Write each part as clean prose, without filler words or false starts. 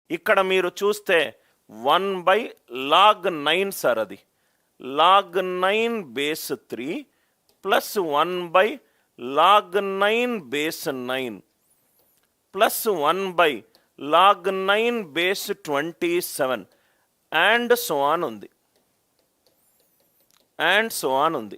ఇక్కడ మీరు చూస్తే 1/log9 సార్, అది log9 base 3 plus 1/log9 base 9 plus 1/log9 base 27 and so on ఉంది.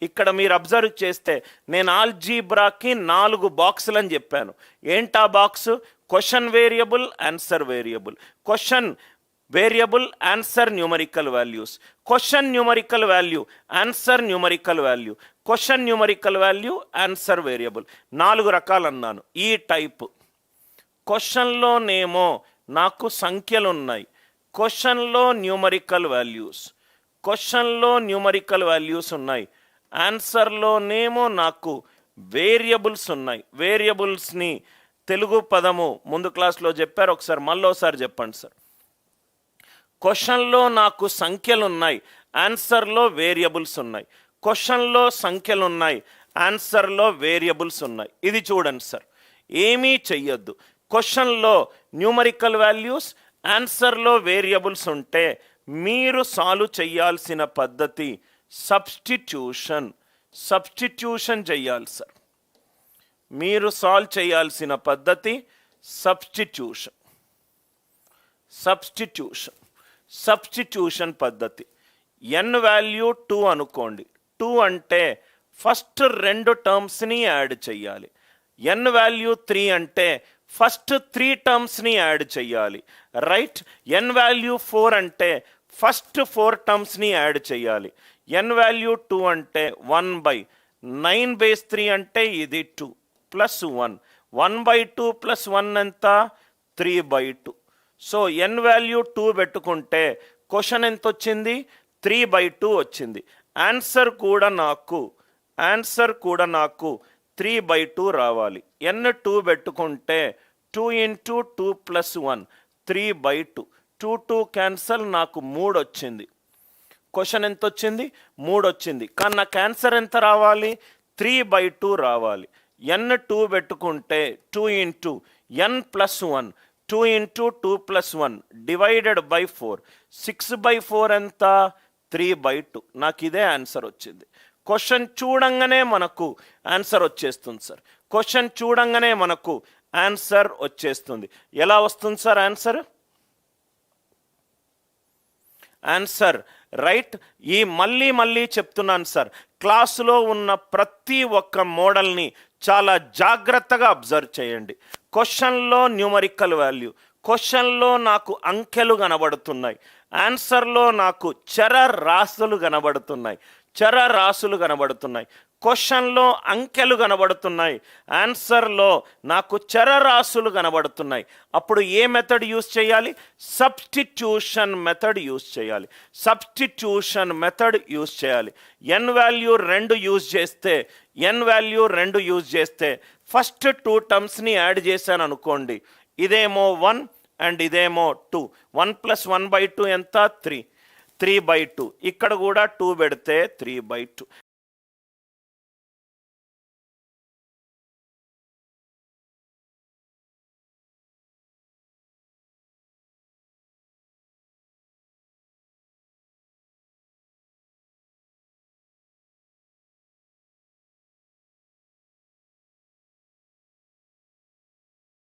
ఇక్కడ మీరు అబ్జర్వ్ చేస్తే నేను ఆల్జీబ్రాకి 4 బాక్సులు అని చెప్పాను. ఏంటా box? Question variable, answer variable, question variable, answer numerical values, question numerical value, answer numerical value, question numerical value, answer variable. 4 రకాలు అన్నాను. ఈ టైప్ క్వశ్చన్లోనేమో నాకు సంఖ్యలు ఉన్నాయి, క్వశ్చన్లో న్యూమరికల్ వాల్యూస్ ఉన్నాయి, ఆన్సర్లోనేమో నాకు వేరియబుల్స్ ఉన్నాయి. వేరియబుల్స్ని తెలుగు పదము ముందు క్లాస్లో చెప్పారు, మళ్ళోసారి చెప్పండి సార్. క్వశ్చన్లో నాకు సంఖ్యలు ఉన్నాయి, ఆన్సర్లో వేరియబుల్స్ ఉన్నాయి, క్వశ్చన్లో సంఖ్యలు ఉన్నాయి, ఆన్సర్లో వేరియబుల్స్ ఉన్నాయి. ఇది చూడండి సార్, ఏమీ చెయ్యొద్దు. క్వశ్చన్లో న్యూమరికల్ వాల్యూస్, ఆన్సర్లో వేరియబుల్స్ ఉంటే మీరు సాల్వ్ చేయాల్సిన పద్ధతి సబ్స్టిట్యూషన్ చెయ్యాలి సార్. మీరు సాల్వ్ చేయాల్సిన పద్ధతి సబ్స్టిట్యూషన్ పద్ధతి. n వాల్యూ 2 అనుకోండి. 2 అంటే ఫస్ట్ 2 టర్మ్స్ని యాడ్ చెయ్యాలి. n వాల్యూ 3 అంటే ఫస్ట్ 3 టర్మ్స్ని యాడ్ చెయ్యాలి, రైట్? n వాల్యూ 4 అంటే ఫస్ట్ 4 టర్మ్స్ని యాడ్ చేయాలి. n వాల్యూ 2 అంటే 1/9 బేస్ 3 అంటే ఇది 2 ప్లస్ 1, 1/2 ప్లస్ 1 ఎంత? 3/2. సో n వాల్యూ 2 పెట్టుకుంటే క్వశ్చన్ ఎంత వచ్చింది? 3/2 వచ్చింది. ఆన్సర్ కూడా నాకు 3/2 రావాలి. n 2 పెట్టుకుంటే 2 × 2 ప్లస్ 1 3/2. 2 క్యాన్సల్, నాకు 3 వచ్చింది. క్వశ్చన్ ఎంత వచ్చింది? 3 వచ్చింది. కానీ నాకు ఆన్సర్ ఎంత రావాలి? 3/2 రావాలి. n 2 పెట్టుకుంటే 2 × n plus 1, 2 × 2 plus 1 divided by 4, 6/4 ఎంత? 3/2. నాకు ఇదే ఆన్సర్ వచ్చింది. క్వశ్చన్ చూడంగానే మనకు ఆన్సర్ వచ్చేస్తుంది సార్. క్వశ్చన్ చూడంగానే మనకు ఆన్సర్ వచ్చేస్తుంది. ఎలా వస్తుంది సార్ ఆన్సర్? రైట్. ఈ మళ్ళీ చెప్తున్నాను సార్, క్లాసులో ఉన్న ప్రతి ఒక్క మోడల్ని చాలా జాగ్రత్తగా అబ్జర్వ్ చేయండి. క్వశ్చన్లో న్యూమరికల్ వాల్యూ, క్వశ్చన్లో నాకు అంకెలు కనబడుతున్నాయి, ఆన్సర్లో నాకు చరరాశులు కనబడుతున్నాయి. క్వశ్చన్లో అంకెలు కనబడుతున్నాయి, ఆన్సర్లో నాకు చరరాశులు కనబడుతున్నాయి. అప్పుడు ఏ మెథడ్ యూజ్ చేయాలి? సబ్స్టిట్యూషన్ మెథడ్ యూజ్ చేయాలి. n వాల్యూ 2 యూజ్ చేస్తే ఫస్ట్ 2 టర్మ్స్ని యాడ్ చేశాను అనుకోండి. ఇదేమో 1 అండ్ ఇదేమో 2. 1 + 1/2 ఎంత? 3. 3/2. ఇక్కడ కూడా 2 పెడితే 3/2.